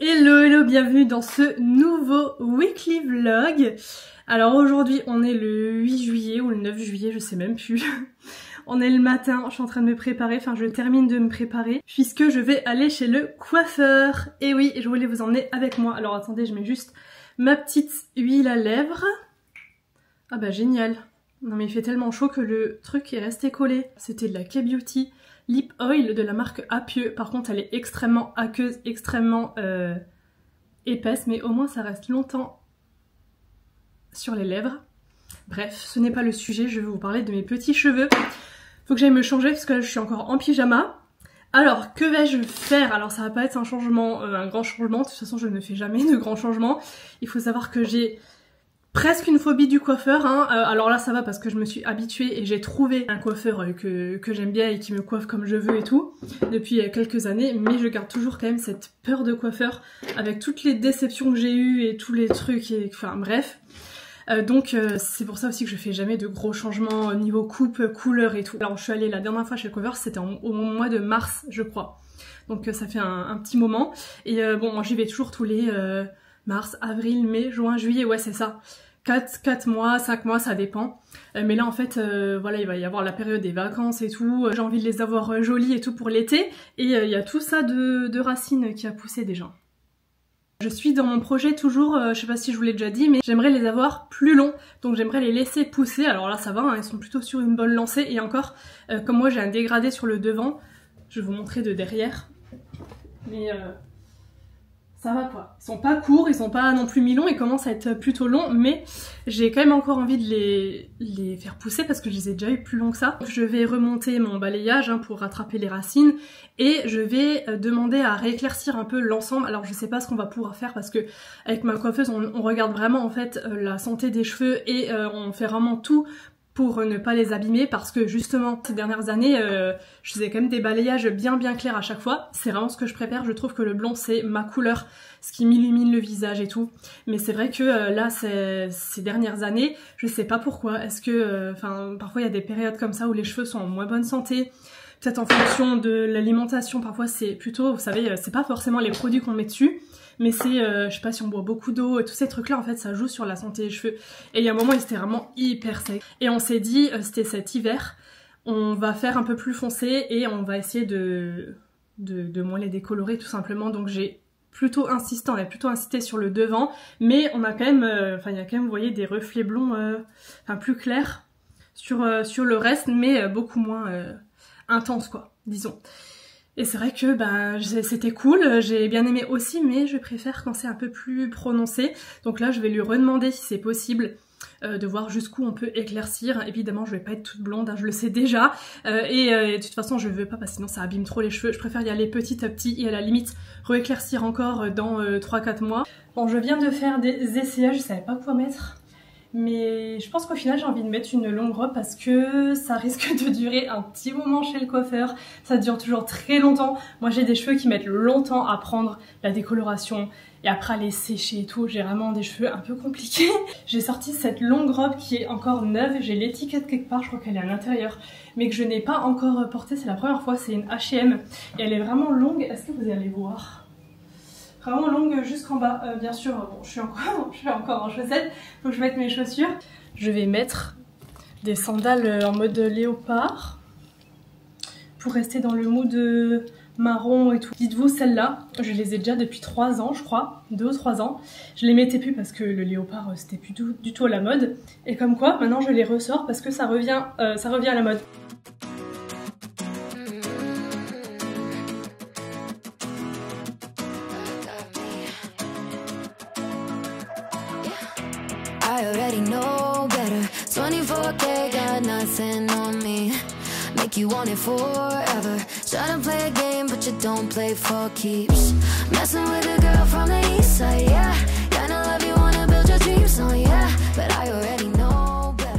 Hello, hello, bienvenue dans ce nouveau weekly vlog. Alors aujourd'hui on est le 8 juillet ou le 9 juillet, je sais même plus. On est le matin, je suis en train de me préparer, enfin je termine de me préparer puisque je vais aller chez le coiffeur. Et oui, je voulais vous emmener avec moi. Alors attendez, je mets juste ma petite huile à lèvres. Ah bah génial. Non mais il fait tellement chaud que le truc est resté collé. C'était de la K-Beauty Lip Oil de la marque Apieux. Par contre elle est extrêmement aqueuse, extrêmement épaisse, mais au moins ça reste longtemps sur les lèvres. Bref, ce n'est pas le sujet, je vais vous parler de mes petits cheveux. Faut que j'aille me changer parce que là je suis encore en pyjama. Alors que vais-je faire? Alors ça va pas être un changement, un grand changement, de toute façon je ne fais jamais de grands changements. Il faut savoir que j'ai presque une phobie du coiffeur, hein. Alors là ça va parce que je me suis habituée et j'ai trouvé un coiffeur que j'aime bien et qui me coiffe comme je veux et tout depuis quelques années, mais je garde toujours quand même cette peur de coiffeur avec toutes les déceptions que j'ai eues et tous les trucs, et enfin bref. Donc c'est pour ça aussi que je fais jamais de gros changements au niveau coupe, couleur et tout. Alors je suis allée la dernière fois chez le coiffeur, c'était au mois de mars je crois, donc ça fait un petit moment. Et bon, moi j'y vais toujours tous les mars, avril, mai, juin, juillet, ouais c'est ça. 4 mois, 5 mois, ça dépend. Mais là en fait, voilà, il va y avoir la période des vacances et tout. J'ai envie de les avoir jolies et tout pour l'été. Et il y a tout ça de racines qui a poussé déjà. Je suis dans mon projet toujours, je sais pas si je vous l'ai déjà dit, mais j'aimerais les avoir plus longs. Donc j'aimerais les laisser pousser. Alors là ça va, hein, ils sont plutôt sur une bonne lancée. Et encore, comme moi j'ai un dégradé sur le devant, je vais vous montrer de derrière. Mais ça va quoi. Ils sont pas courts, ils sont pas non plus mi-longs, ils commencent à être plutôt longs, mais j'ai quand même encore envie de les faire pousser parce que je les ai déjà eu plus longs que ça. Je vais remonter mon balayage hein, pour rattraper les racines et je vais demander à rééclaircir un peu l'ensemble. Alors je sais pas ce qu'on va pouvoir faire parce que avec ma coiffeuse on regarde vraiment en fait la santé des cheveux et on fait vraiment tout pour ne pas les abîmer parce que justement ces dernières années je faisais quand même des balayages bien clairs à chaque fois. C'est vraiment ce que je préfère, je trouve que le blond c'est ma couleur, ce qui m'illumine le visage et tout. Mais c'est vrai que là ces dernières années, je sais pas pourquoi, est-ce que enfin parfois il y a des périodes comme ça où les cheveux sont en moins bonne santé. Peut-être en fonction de l'alimentation, parfois c'est plutôt, vous savez, c'est pas forcément les produits qu'on met dessus, mais c'est, je sais pas, si on boit beaucoup d'eau, tous ces trucs-là, en fait, ça joue sur la santé des cheveux. Et il y a un moment, il était vraiment hyper sec. Et on s'est dit, c'était cet hiver, on va faire un peu plus foncé et on va essayer de moins les décolorer, tout simplement. Donc j'ai plutôt insisté, on a plutôt insisté sur le devant, mais on a quand même, enfin, il y a quand même, vous voyez, des reflets blonds, enfin, plus clairs sur le reste, mais beaucoup moins intense quoi, disons. Et c'est vrai que bah, c'était cool, j'ai bien aimé aussi, mais je préfère quand c'est un peu plus prononcé. Donc là je vais lui redemander si c'est possible de voir jusqu'où on peut éclaircir. Évidemment je vais pas être toute blonde, hein, je le sais déjà, et de toute façon je veux pas parce que sinon ça abîme trop les cheveux. Je préfère y aller petit à petit et à la limite rééclaircir encore dans 3-4 mois. Bon, je viens de faire des essayages, je savais pas quoi mettre. Mais je pense qu'au final j'ai envie de mettre une longue robe parce que ça risque de durer un petit moment chez le coiffeur. Ça dure toujours très longtemps. Moi j'ai des cheveux qui mettent longtemps à prendre la décoloration et après à les sécher et tout. J'ai vraiment des cheveux un peu compliqués. J'ai sorti cette longue robe qui est encore neuve. J'ai l'étiquette quelque part, je crois qu'elle est à l'intérieur, mais que je n'ai pas encore portée. C'est la première fois, c'est une H&M et elle est vraiment longue. Est-ce que vous allez voir ? Vraiment longue jusqu'en bas, bien sûr, bon, je suis encore en chaussettes, faut que je mette mes chaussures. Je vais mettre des sandales en mode léopard pour rester dans le mood marron et tout. Dites-vous, celles-là, je les ai déjà depuis 3 ans, je crois, 2 ou 3 ans. Je les mettais plus parce que le léopard c'était plus du tout à la mode. Et comme quoi, maintenant je les ressors parce que ça revient à la mode. I already know better. 24K got nothing on me. Make you want it forever. Try to play a game, but you don't play for keeps. Messing with a girl from the east side, yeah. Kinda love you, wanna build your dreams on, yeah. But I already know better.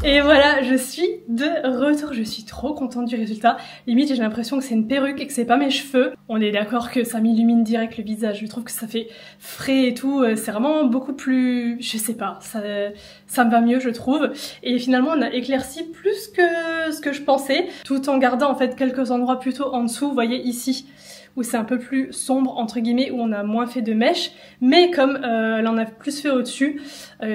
Et voilà, je suis de retour, je suis trop contente du résultat. Limite j'ai l'impression que c'est une perruque et que c'est pas mes cheveux. On est d'accord que ça m'illumine direct le visage, je trouve que ça fait frais et tout, c'est vraiment beaucoup plus, je sais pas, ça me va mieux je trouve. Et finalement on a éclairci plus que ce que je pensais, tout en gardant en fait quelques endroits plutôt en dessous, vous voyez ici, où c'est un peu plus sombre entre guillemets, où on a moins fait de mèches, mais comme elle en a plus fait au-dessus,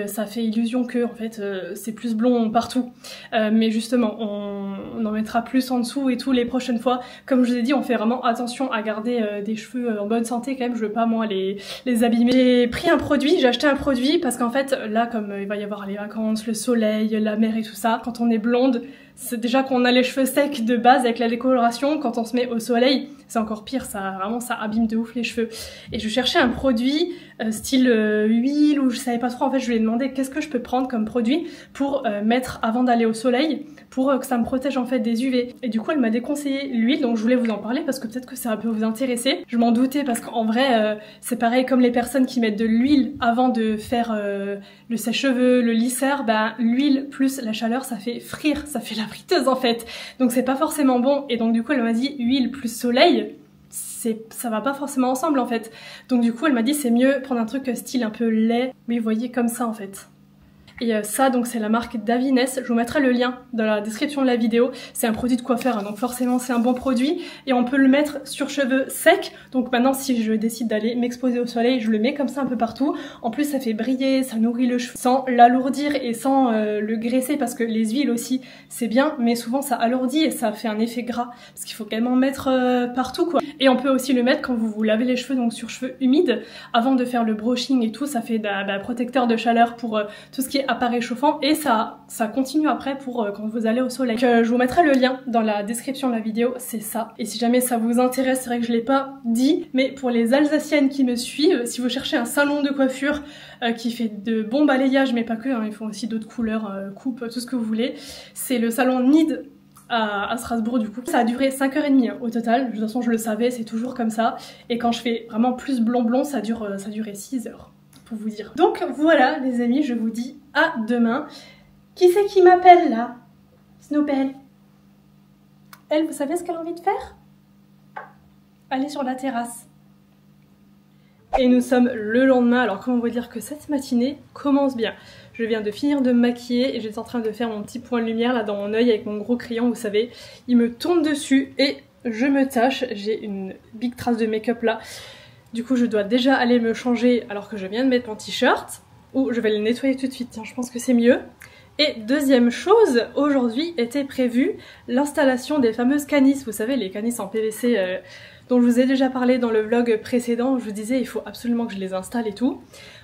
ça fait illusion que en fait c'est plus blond partout. Mais justement on en mettra plus en dessous et tout les prochaines fois. Comme je vous ai dit, on fait vraiment attention à garder des cheveux en bonne santé quand même, je veux pas moi les abîmer. J'ai pris un produit, j'ai acheté un produit parce qu'en fait là comme il va y avoir les vacances, le soleil, la mer et tout ça, quand on est blonde, c'est déjà qu'on a les cheveux secs de base avec la décoloration, quand on se met au soleil, c'est encore pire, ça vraiment ça abîme de ouf les cheveux. Et je cherchais un produit style huile ou je savais pas trop, en fait je lui ai demandé qu'est-ce que je peux prendre comme produit pour mettre avant d'aller au soleil, pour que ça me protège en fait des UV. Et du coup elle m'a déconseillé l'huile, donc je voulais vous en parler parce que peut-être que ça peut vous intéresser. Je m'en doutais parce qu'en vrai c'est pareil comme les personnes qui mettent de l'huile avant de faire le sèche-cheveux, le lisseur, ben l'huile plus la chaleur ça fait frire, ça fait la friteuse en fait, donc c'est pas forcément bon. Et donc du coup elle m'a dit huile plus soleil, ça va pas forcément ensemble en fait, donc du coup elle m'a dit c'est mieux prendre un truc style un peu lait, mais vous voyez comme ça en fait. Et ça donc c'est la marque Davines, je vous mettrai le lien dans la description de la vidéo, c'est un produit de coiffeur hein, donc forcément c'est un bon produit et on peut le mettre sur cheveux secs. Donc maintenant si je décide d'aller m'exposer au soleil, je le mets comme ça un peu partout. En plus ça fait briller, ça nourrit le cheveu sans l'alourdir et sans le graisser, parce que les huiles aussi c'est bien mais souvent ça alourdit et ça fait un effet gras parce qu'il faut quand même en mettre partout quoi. Et on peut aussi le mettre quand vous vous lavez les cheveux, donc sur cheveux humides avant de faire le brushing et tout, ça fait protecteur de chaleur pour tout ce qui est appareil chauffant, et ça continue après pour quand vous allez au soleil. Donc, je vous mettrai le lien dans la description de la vidéo, c'est ça. Et si jamais ça vous intéresse, c'est vrai que je l'ai pas dit, mais pour les Alsaciennes qui me suivent, si vous cherchez un salon de coiffure qui fait de bons balayages, mais pas que, hein, ils font aussi d'autres couleurs, coupes, tout ce que vous voulez, c'est le salon Nid à Strasbourg du coup. Ça a duré 5h30 hein, au total, de toute façon je le savais, c'est toujours comme ça. Et quand je fais vraiment plus blond ça durait 6 heures. Pour vous dire. Donc voilà les amis, je vous dis à demain. Qui c'est qui m'appelle là? Snowbell. Elle, vous savez ce qu'elle a envie de faire? Aller sur la terrasse. Et nous sommes le lendemain, alors comment vous dire que cette matinée commence bien. Je viens de finir de me maquiller et j'étais en train de faire mon petit point de lumière là dans mon œil avec mon gros crayon, vous savez. Il me tombe dessus et je me tâche, j'ai une big trace de make-up là. Du coup je dois déjà aller me changer alors que je viens de mettre mon t-shirt, ou je vais le nettoyer tout de suite, tiens, je pense que c'est mieux. Et deuxième chose, aujourd'hui était prévue l'installation des fameuses canisses, vous savez les canisses en PVC dont je vous ai déjà parlé dans le vlog précédent, je vous disais il faut absolument que je les installe et tout.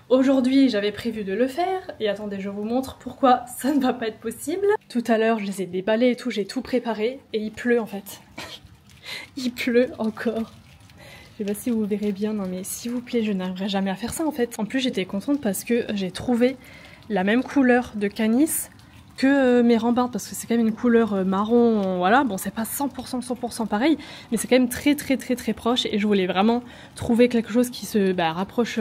Aujourd'hui j'avais prévu de le faire, et attendez je vous montre pourquoi ça ne va pas être possible. Tout à l'heure je les ai déballés et tout, j'ai tout préparé, et il pleut en fait. Il pleut encore. Je sais pas si vous verrez bien, non mais s'il vous plaît, je n'arriverai jamais à faire ça en fait. En plus j'étais contente parce que j'ai trouvé la même couleur de canis que mes rambardes, parce que c'est quand même une couleur marron, voilà, bon c'est pas 100% pareil, mais c'est quand même très proche, et je voulais vraiment trouver quelque chose qui se rapproche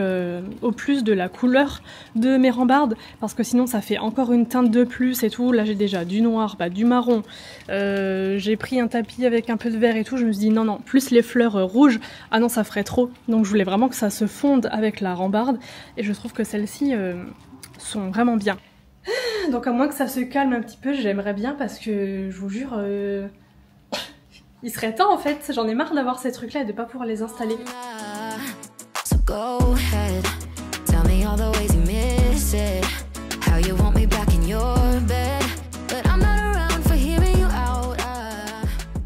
au plus de la couleur de mes rambardes, parce que sinon ça fait encore une teinte de plus et tout. Là j'ai déjà du noir, du marron, j'ai pris un tapis avec un peu de vert et tout, je me suis dit non, plus les fleurs rouges, ah non ça ferait trop, donc je voulais vraiment que ça se fonde avec la rambarde, et je trouve que celles-ci sont vraiment bien. Donc à moins que ça se calme un petit peu, j'aimerais bien, parce que je vous jure, il serait temps en fait, j'en ai marre d'avoir ces trucs là et de pas pouvoir les installer.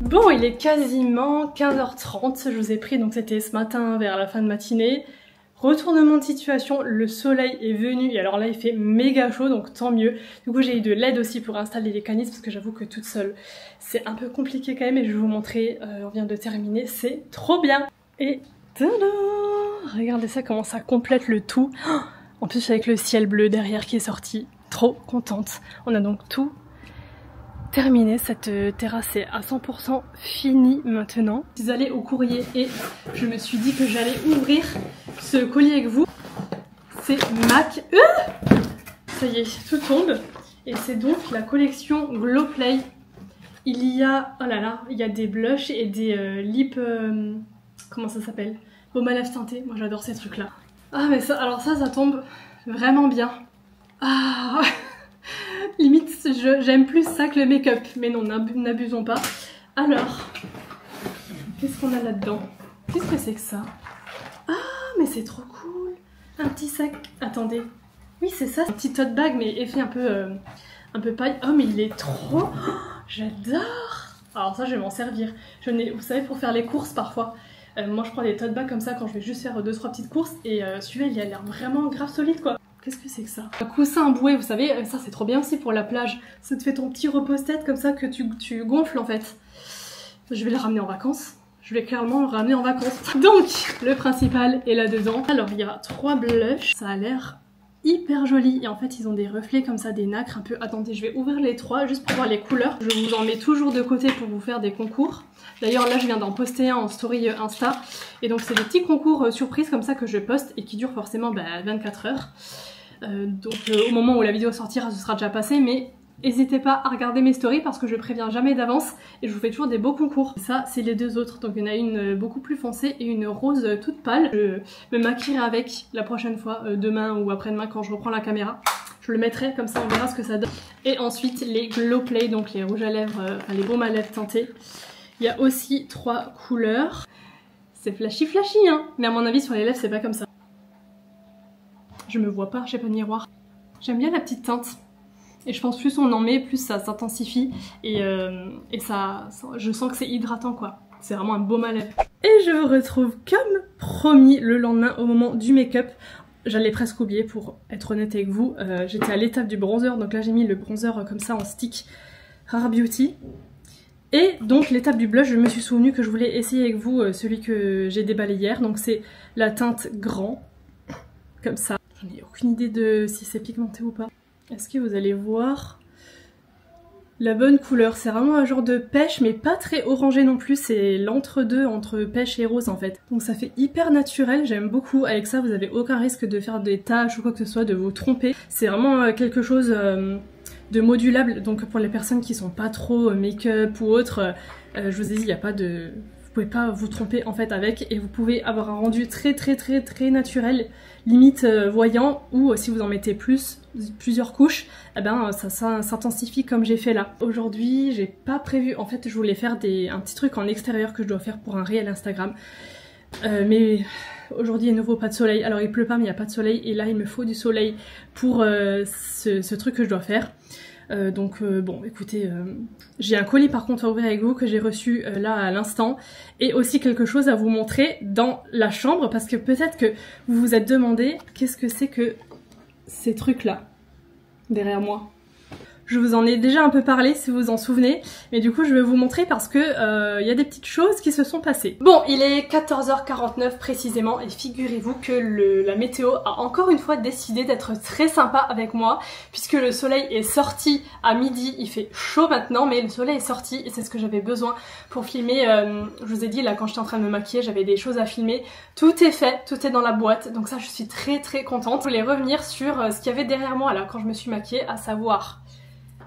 Bon, il est quasiment 15h30, je vous ai pris, donc c'était ce matin vers la fin de matinée. Retournement de situation, le soleil est venu et alors là il fait méga chaud, donc tant mieux. Du coup j'ai eu de l'aide aussi pour installer les canisses, parce que j'avoue que toute seule c'est un peu compliqué quand même, et je vais vous montrer, on vient de terminer, c'est trop bien. Et tada, regardez ça comment ça complète le tout. En plus avec le ciel bleu derrière qui est sorti, trop contente. On a donc tout terminé, cette terrasse est à 100% finie maintenant. Je suis allée au courrier et je me suis dit que j'allais ouvrir ce colis avec vous. C'est MAC. Ça y est, tout tombe. Et c'est donc la collection Glow Play. Il y a, oh là là, il y a des blushs et des lip... comment ça s'appelle? Baume à lèvres teinté. Moi j'adore ces trucs là. Ah mais ça, alors ça tombe vraiment bien. Ah limite j'aime plus ça que le make-up, mais non, n'abusons pas. Alors, qu'est-ce qu'on a là-dedans? Qu'est-ce que c'est que ça? Ah, mais c'est trop cool. Un petit sac. Attendez. Oui, c'est ça. Un petit tote bag, mais effet un peu paille. Oh, mais il est trop... Oh, j'adore. Alors ça, je vais m'en servir. Vous savez, pour faire les courses, parfois, moi, je prends des tote bags comme ça quand je vais juste faire 2-3 petites courses. Et celui-là, il a l'air vraiment grave solide, quoi. Qu'est-ce que c'est que ça? Un coussin bouée, vous savez, ça, c'est trop bien aussi pour la plage. Ça te fait ton petit repose-tête comme ça que tu gonfles, en fait. Je vais le ramener en vacances. Je vais clairement le ramener en vacances. Donc, le principal est là-dedans. Alors, il y a 3 blushs. Ça a l'air hyper joli. Et en fait, ils ont des reflets comme ça, des nacres un peu... Attendez, je vais ouvrir les 3 juste pour voir les couleurs. Je vous en mets toujours de côté pour vous faire des concours. D'ailleurs, là, je viens d'en poster un en story Insta. Et donc, c'est des petits concours surprises comme ça que je poste et qui durent forcément 24 heures. Au moment où la vidéo sortira, ce sera déjà passé. Mais n'hésitez pas à regarder mes stories parce que je préviens jamais d'avance et je vous fais toujours des beaux concours. Et ça, c'est les 2 autres. Donc il y en a une beaucoup plus foncée et une rose toute pâle. Je me maquillerai avec la prochaine fois, demain ou après-demain quand je reprends la caméra. Je le mettrai comme ça, on verra ce que ça donne. Et ensuite les Glow Play, donc les rouges à lèvres, les baumes à lèvres teintés. Il y a aussi 3 couleurs. C'est flashy hein. Mais à mon avis sur les lèvres c'est pas comme ça. Je me vois pas, j'ai pas de miroir. J'aime bien la petite teinte. Et je pense plus on en met, plus ça s'intensifie et ça, je sens que c'est hydratant quoi. C'est vraiment un baume à lèvres. Et je vous retrouve comme promis le lendemain au moment du make-up. J'allais presque oublier pour être honnête avec vous. J'étais à l'étape du bronzer, donc là j'ai mis le bronzer comme ça en stick Rare Beauty. Et donc l'étape du blush, je me suis souvenu que je voulais essayer avec vous celui que j'ai déballé hier. Donc c'est la teinte Grand, comme ça. J'en ai aucune idée de si c'est pigmenté ou pas. Est-ce que vous allez voir la bonne couleur? C'est vraiment un genre de pêche mais pas très orangé non plus, c'est l'entre-deux entre pêche et rose en fait. Donc ça fait hyper naturel, j'aime beaucoup. Avec ça vous avez aucun risque de faire des taches ou quoi que ce soit, de vous tromper. C'est vraiment quelque chose de modulable, donc pour les personnes qui sont pas trop make-up ou autre, je vous ai dit il n'y a pas de... Vous pouvez pas vous tromper en fait avec et vous pouvez avoir un rendu très naturel, limite voyant, ou si vous en mettez plusieurs couches, eh ben ça s'intensifie comme j'ai fait là. Aujourd'hui j'ai pas prévu, en fait je voulais faire un petit truc en extérieur que je dois faire pour un réel Instagram, mais aujourd'hui il y a nouveau pas de soleil, alors il pleut pas mais il n'y a pas de soleil et là il me faut du soleil pour ce truc que je dois faire. Bon écoutez, j'ai un colis par contre à ouvrir avec vous que j'ai reçu là à l'instant et aussi quelque chose à vous montrer dans la chambre parce que peut-être que vous vous êtes demandé qu'est-ce que c'est que ces trucs là derrière moi. Je vous en ai déjà un peu parlé si vous vous en souvenez, mais du coup je vais vous montrer parce que y a des petites choses qui se sont passées. Bon, il est 14h49 précisément et figurez-vous que la météo a encore une fois décidé d'être très sympa avec moi puisque le soleil est sorti à midi, il fait chaud maintenant mais le soleil est sorti et c'est ce que j'avais besoin pour filmer. Je vous ai dit là quand j'étais en train de me maquiller j'avais des choses à filmer, tout est fait, tout est dans la boîte donc ça je suis très contente. Je voulais revenir sur ce qu'il y avait derrière moi là quand je me suis maquillée, à savoir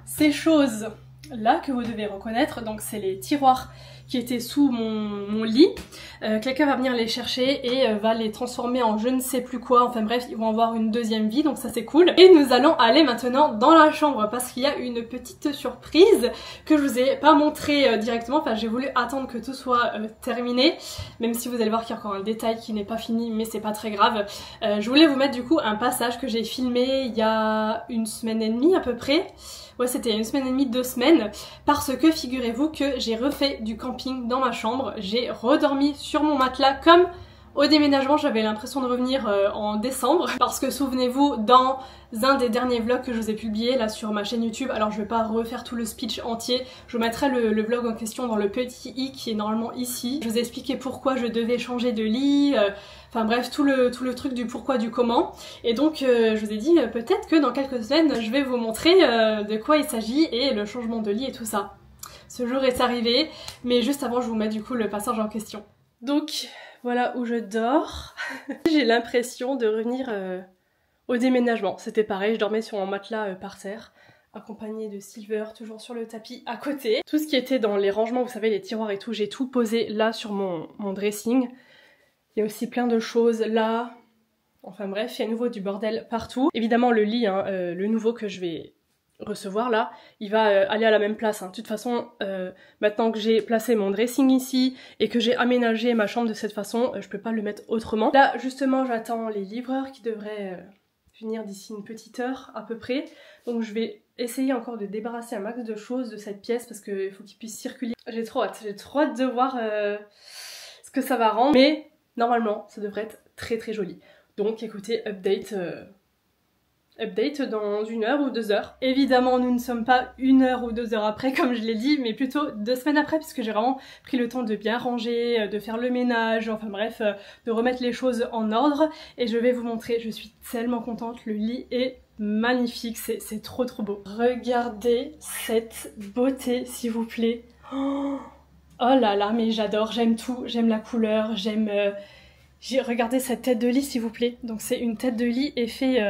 ces choses là que vous devez reconnaître, donc c'est les tiroirs qui étaient sous mon lit. Quelqu'un va venir les chercher et va les transformer en je ne sais plus quoi, enfin bref ils vont avoir une deuxième vie donc ça c'est cool. Et nous allons aller maintenant dans la chambre parce qu'il y a une petite surprise que je vous ai pas montré directement, enfin j'ai voulu attendre que tout soit terminé, même si vous allez voir qu'il y a encore un détail qui n'est pas fini mais c'est pas très grave. Je voulais vous mettre du coup un passage que j'ai filmé il y a 1 semaine et demie à peu près. Ouais, c'était 1 semaine et demie, 2 semaines, parce que figurez-vous que j'ai refait du camping dans ma chambre, j'ai redormi sur mon matelas comme au déménagement, j'avais l'impression de revenir en décembre, parce que souvenez-vous, dans un des derniers vlogs que je vous ai publié là sur ma chaîne YouTube, alors je vais pas refaire tout le speech entier, je vous mettrai le vlog en question dans le petit i qui est normalement ici. Je vous ai expliqué pourquoi je devais changer de lit, enfin bref, tout le truc du pourquoi, du comment. Et donc je vous ai dit peut-être que dans quelques semaines je vais vous montrer de quoi il s'agit et le changement de lit et tout ça. Ce jour est arrivé, mais juste avant je vous mets du coup le passage en question. Donc voilà où je dors. J'ai l'impression de revenir au déménagement. C'était pareil, je dormais sur mon matelas par terre, accompagné de Silver, toujours sur le tapis à côté. Tout ce qui était dans les rangements, vous savez, les tiroirs et tout, j'ai tout posé là sur mon dressing. Il y a aussi plein de choses là. Enfin bref, il y a à nouveau du bordel partout. Évidemment le lit, hein, le nouveau que je vais recevoir là, il va aller à la même place. Hein. De toute façon, maintenant que j'ai placé mon dressing ici et que j'ai aménagé ma chambre de cette façon, je peux pas le mettre autrement. Là, justement, j'attends les livreurs qui devraient venir d'ici une petite heure à peu près. Donc je vais essayer encore de débarrasser un max de choses de cette pièce parce qu'il faut qu'ils puissent circuler. J'ai trop hâte de voir ce que ça va rendre. Mais normalement, ça devrait être très très joli. Donc écoutez, update dans 1 heure ou 2 heures. Évidemment, nous ne sommes pas 1 heure ou 2 heures après, comme je l'ai dit, mais plutôt 2 semaines après, puisque j'ai vraiment pris le temps de bien ranger, de faire le ménage, enfin bref, de remettre les choses en ordre. Et je vais vous montrer, je suis tellement contente, le lit est magnifique, c'est trop trop beau. Regardez cette beauté, s'il vous plaît. Oh là là, mais j'adore, j'aime tout, j'aime la couleur, j'aime... Regardez cette tête de lit, s'il vous plaît. Donc c'est une tête de lit effet...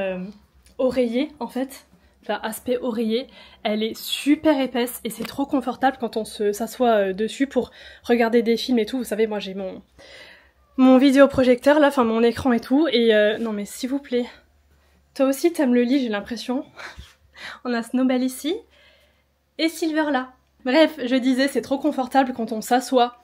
oreiller en fait, enfin aspect oreiller, elle est super épaisse et c'est trop confortable quand on s'assoit dessus pour regarder des films et tout. Vous savez, moi j'ai mon vidéoprojecteur là, enfin mon écran et tout, et non mais s'il vous plaît, toi aussi t'aimes le lit, j'ai l'impression. On a Snowball ici et Silver là. Bref, je disais, c'est trop confortable quand on s'assoit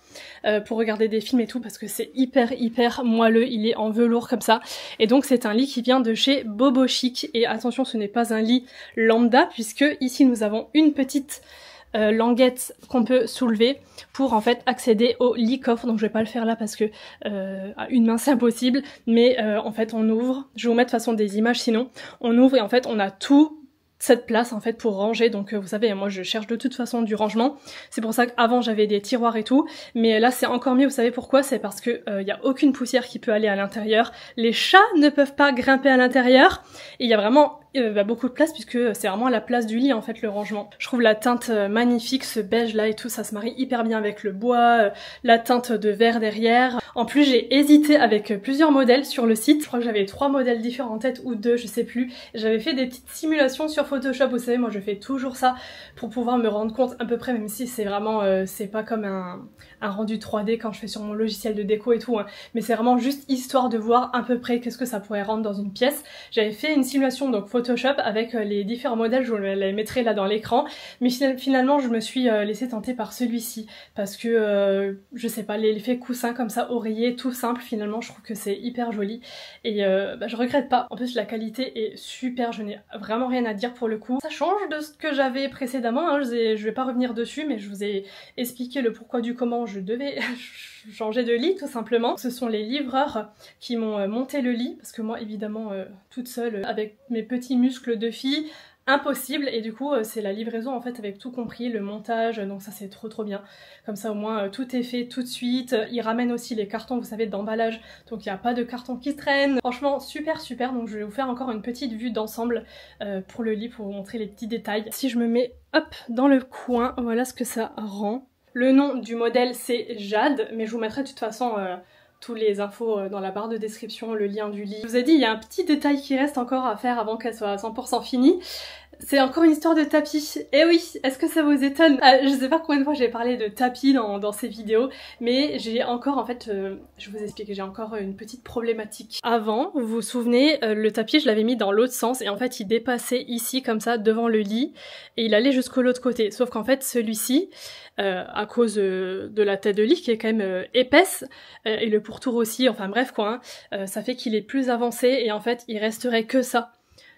pour regarder des films et tout, parce que c'est hyper moelleux, il est en velours comme ça. Et donc c'est un lit qui vient de chez Bobo Chic. Et attention, ce n'est pas un lit lambda, puisque ici nous avons une petite languette qu'on peut soulever pour en fait accéder au lit coffre. Donc je vais pas le faire là parce que à une main c'est impossible, mais en fait on ouvre, je vais vous mettre de toute façon des images sinon, on ouvre et en fait on a tout cette place en fait pour ranger. Donc vous savez, moi je cherche de toute façon du rangement, c'est pour ça qu'avant j'avais des tiroirs et tout, mais là c'est encore mieux. Vous savez pourquoi? C'est parce que y a aucune poussière qui peut aller à l'intérieur, les chats ne peuvent pas grimper à l'intérieur, et il y a vraiment beaucoup de place puisque c'est vraiment à la place du lit en fait le rangement. Je trouve la teinte magnifique, ce beige là et tout, ça se marie hyper bien avec le bois, la teinte de verre derrière. En plus j'ai hésité avec plusieurs modèles sur le site, je crois que j'avais 3 modèles différents en tête ou 2, je sais plus. J'avais fait des petites simulations sur Photoshop, vous savez moi je fais toujours ça pour pouvoir me rendre compte à peu près, même si c'est vraiment, c'est pas comme un rendu 3D quand je fais sur mon logiciel de déco et tout, hein. Mais c'est vraiment juste histoire de voir à peu près qu'est-ce que ça pourrait rendre dans une pièce. J'avais fait une simulation donc Photoshop avec les différents modèles, je vous les mettrai là dans l'écran, mais finalement je me suis laissée tenter par celui-ci parce que je sais pas, l'effet coussin comme ça, oreiller, tout simple, finalement je trouve que c'est hyper joli et je regrette pas. En plus la qualité est super, je n'ai vraiment rien à dire pour le coup. Ça change de ce que j'avais précédemment, hein. Je vais pas revenir dessus, mais je vous ai expliqué le pourquoi du comment je devais changer de lit tout simplement. Ce sont les livreurs qui m'ont monté le lit parce que moi évidemment toute seule avec mes petits muscles de fille, impossible, et du coup c'est la livraison en fait avec tout compris, le montage, donc ça c'est trop bien. Comme ça au moins tout est fait tout de suite. Ils ramènent aussi les cartons, vous savez, d'emballage, donc il n'y a pas de carton qui traîne. Franchement super, donc je vais vous faire encore une petite vue d'ensemble pour le lit pour vous montrer les petits détails. Si je me mets hop dans le coin, voilà ce que ça rend. Le nom du modèle c'est Jade, mais je vous mettrai de toute façon tous les infos dans la barre de description, le lien du lit. Je vous ai dit, il y a un petit détail qui reste encore à faire avant qu'elle soit à 100% finie. C'est encore une histoire de tapis. Eh oui, est-ce que ça vous étonne? Je sais pas combien de fois j'ai parlé de tapis dans ces vidéos, mais j'ai encore, en fait, je vous explique, j'ai encore une petite problématique. Avant, vous vous souvenez, le tapis, je l'avais mis dans l'autre sens, et en fait, il dépassait ici, comme ça, devant le lit, et il allait jusqu'au l'autre côté. Sauf qu'en fait, celui-ci, à cause de la tête de lit, qui est quand même épaisse, et le pourtour aussi, enfin bref quoi, hein, ça fait qu'il est plus avancé, et en fait, il resterait que ça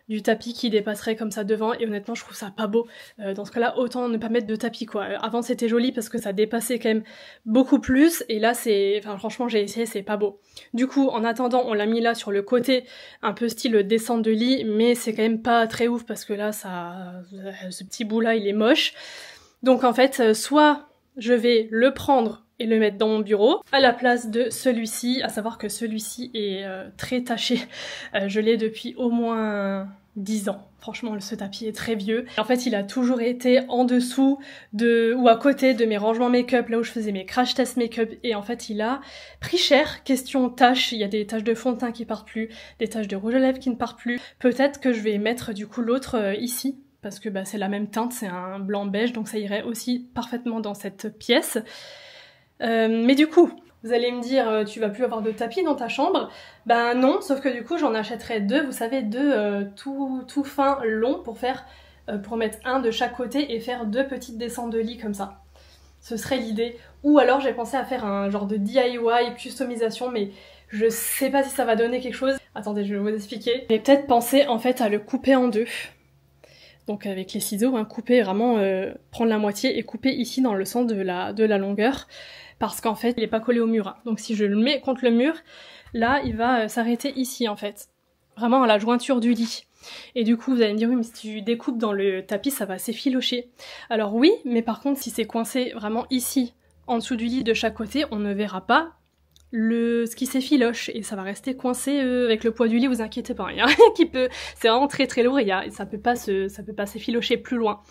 du tapis qui dépasserait comme ça devant, et honnêtement je trouve ça pas beau. Dans ce cas là autant ne pas mettre de tapis quoi. Avant c'était joli parce que ça dépassait quand même beaucoup plus, et là c'est, enfin franchement j'ai essayé, c'est pas beau. Du coup en attendant on l'a mis là sur le côté, un peu style descente de lit, mais c'est quand même pas très ouf parce que là ce petit bout là il est moche. Donc en fait soit je vais le prendre et le mettre dans mon bureau à la place de celui-ci, à savoir que celui-ci est très taché. Je l'ai depuis au moins 10 ans. Franchement, ce tapis est très vieux. En fait, il a toujours été en dessous ou à côté de mes rangements make-up, là où je faisais mes crash test make-up, et en fait, il a pris cher. Question taches, il y a des taches de fond de teint qui partent plus, des taches de rouge à lèvres qui ne partent plus. Peut-être que je vais mettre du coup l'autre ici, parce que c'est la même teinte, c'est un blanc beige, donc ça irait aussi parfaitement dans cette pièce. Mais du coup, vous allez me dire, tu vas plus avoir de tapis dans ta chambre? Ben non, sauf que du coup j'en achèterai 2, vous savez, 2 tout fins longs pour faire pour mettre un de chaque côté et faire 2 petites descentes de lit comme ça. Ce serait l'idée. Ou alors j'ai pensé à faire un genre de DIY, customisation, mais je sais pas si ça va donner quelque chose. Attendez, je vais vous expliquer. J'ai peut-être pensé en fait à le couper en 2. Donc avec les ciseaux, hein, couper vraiment, prendre la moitié et couper ici dans le sens de la longueur. Parce qu'en fait, il est pas collé au mur. Hein. Donc si je le mets contre le mur, là, il va s'arrêter ici en fait. Vraiment à la jointure du lit. Et du coup, vous allez me dire, oui, mais si tu découpes dans le tapis, ça va s'effilocher. Alors oui, mais par contre, si c'est coincé vraiment ici, en dessous du lit de chaque côté, on ne verra pas ce qui s'effiloche. Et ça va rester coincé avec le poids du lit, vous inquiétez pas. Il n'y a rien qui peut... C'est vraiment très très lourd et ça peut pas s'effilocher plus loin.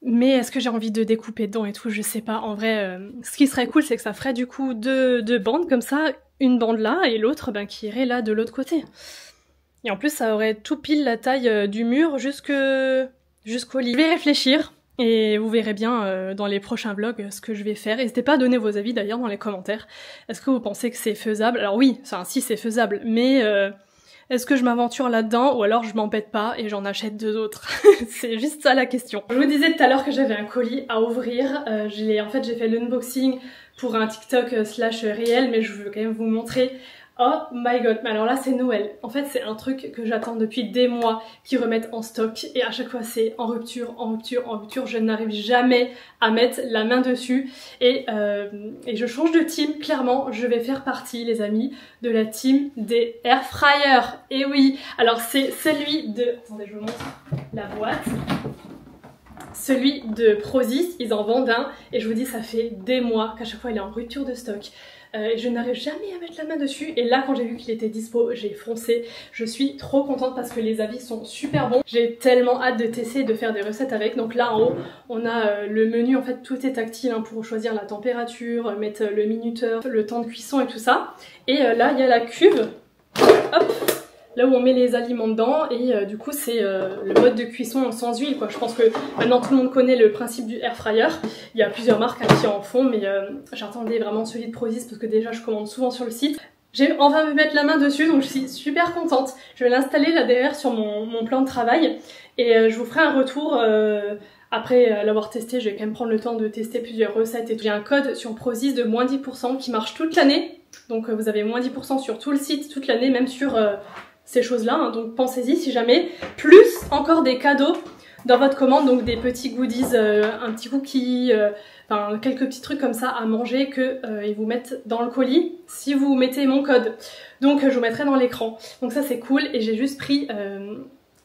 Mais est-ce que j'ai envie de découper dedans et tout, je sais pas. En vrai, ce qui serait cool, c'est que ça ferait du coup deux bandes comme ça, une bande là et l'autre qui irait là de l'autre côté. Et en plus, ça aurait tout pile la taille du mur jusqu'au lit. Je vais réfléchir et vous verrez bien dans les prochains vlogs ce que je vais faire. N'hésitez pas à donner vos avis d'ailleurs dans les commentaires. Est-ce que vous pensez que c'est faisable? Alors oui, si c'est faisable, mais est-ce que je m'aventure là-dedans ou alors je m'embête pas et j'en achète 2 autres? C'est juste ça la question. Je vous disais tout à l'heure que j'avais un colis à ouvrir. En fait, j'ai fait l'unboxing pour un TikTok / réel, mais je veux quand même vous montrer. Oh my god, mais alors là c'est Noël. En fait c'est un truc que j'attends depuis des mois qu'ils remettent en stock et à chaque fois c'est en rupture, en rupture, en rupture. Je n'arrive jamais à mettre la main dessus et je change de team, clairement. Je vais faire partie, les amis, de la team des air fryers. Et oui, alors c'est celui de... Attendez, je vous montre la boîte. Celui de Prozis, ils en vendent un et je vous dis ça fait des mois qu'à chaque fois il est en rupture de stock. Je n'arrive jamais à mettre la main dessus et là quand j'ai vu qu'il était dispo j'ai foncé. Je suis trop contente parce que les avis sont super bons. J'ai tellement hâte de tester et de faire des recettes avec. Donc là en haut on a le menu, en fait tout est tactile hein, pour choisir la température, mettre le minuteur, le temps de cuisson et tout ça. Et là il y a la cuve, hop, là où on met les aliments dedans et du coup c'est le mode de cuisson sans huile quoi. Je pense que maintenant tout le monde connaît le principe du air fryer. Il y a plusieurs marques qui en font mais j'attendais vraiment celui de Prozis parce que déjà je commande souvent sur le site. J'ai enfin pu mettre la main dessus donc je suis super contente. Je vais l'installer là derrière sur mon plan de travail et je vous ferai un retour après l'avoir testé. Je vais quand même prendre le temps de tester plusieurs recettes et tout. J'ai un code sur Prozis de moins 10% qui marche toute l'année. Donc vous avez moins 10% sur tout le site toute l'année, même sur... ces choses-là, hein, donc pensez-y si jamais. Plus encore des cadeaux dans votre commande, donc des petits goodies, un petit cookie, enfin quelques petits trucs comme ça à manger que ils vous mettent dans le colis si vous mettez mon code. Donc je vous mettrai dans l'écran. Donc ça c'est cool et j'ai juste pris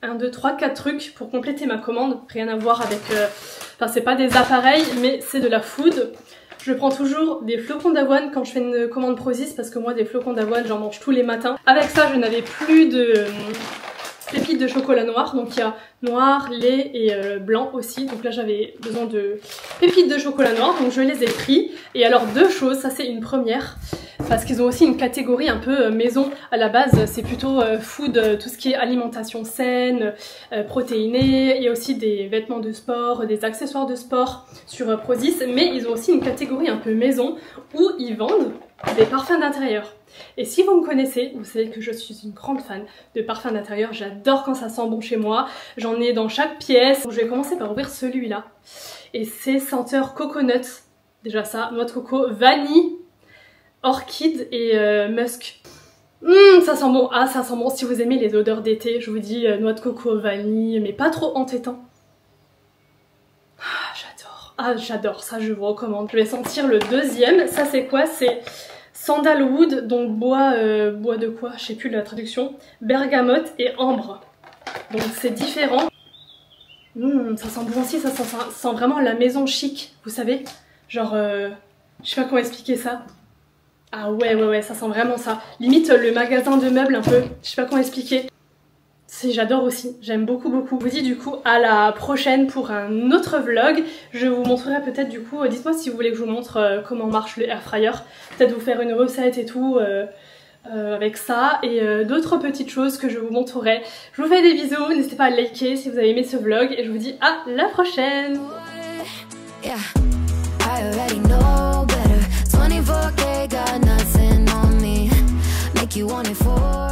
1, 2, 3, 4 trucs pour compléter ma commande. Rien à voir avec... Enfin c'est pas des appareils mais c'est de la food. Je prends toujours des flocons d'avoine quand je fais une commande Prozis parce que moi des flocons d'avoine j'en mange tous les matins. Avec ça je n'avais plus de pépites de chocolat noir, donc il y a noir, lait et blanc aussi. Donc là j'avais besoin de pépites de chocolat noir donc je les ai pris. Et alors 2 choses, ça c'est une première parce qu'ils ont aussi une catégorie un peu maison. À la base c'est plutôt food, tout ce qui est alimentation saine, protéinée. Il y a aussi des vêtements de sport, des accessoires de sport sur Prozis, mais ils ont aussi une catégorie un peu maison où ils vendent des parfums d'intérieur. Et si vous me connaissez, vous savez que je suis une grande fan de parfums d'intérieur. J'adore quand ça sent bon chez moi. J'en ai dans chaque pièce. Donc, je vais commencer par ouvrir celui-là. Et c'est senteur coconut. Déjà ça, noix de coco, vanille, orchide et musk. Ça sent bon. Ah, ça sent bon. Si vous aimez les odeurs d'été, je vous dis noix de coco, vanille, mais pas trop entêtant. Ah, j'adore. Ah, j'adore. Ça, je vous recommande. Je vais sentir le deuxième. Ça, c'est quoi? C'est sandalwood, donc bois de quoi? Je sais plus la traduction. Bergamote et ambre. Donc c'est différent. Ça sent bon aussi, ça sent vraiment la maison chic, vous savez. Genre, je sais pas comment expliquer ça. Ah ouais, ça sent vraiment ça. Limite le magasin de meubles un peu, je sais pas comment expliquer. J'adore aussi, j'aime beaucoup. Je vous dis du coup à la prochaine pour un autre vlog. Je vous montrerai peut-être du coup, dites-moi si vous voulez que je vous montre comment marche le air fryer. Peut-être vous faire une recette et tout avec ça et d'autres petites choses que je vous montrerai. Je vous fais des bisous, n'hésitez pas à liker si vous avez aimé ce vlog et je vous dis à la prochaine. Yeah, I already know better. 24K got nothing on me. Make you want it for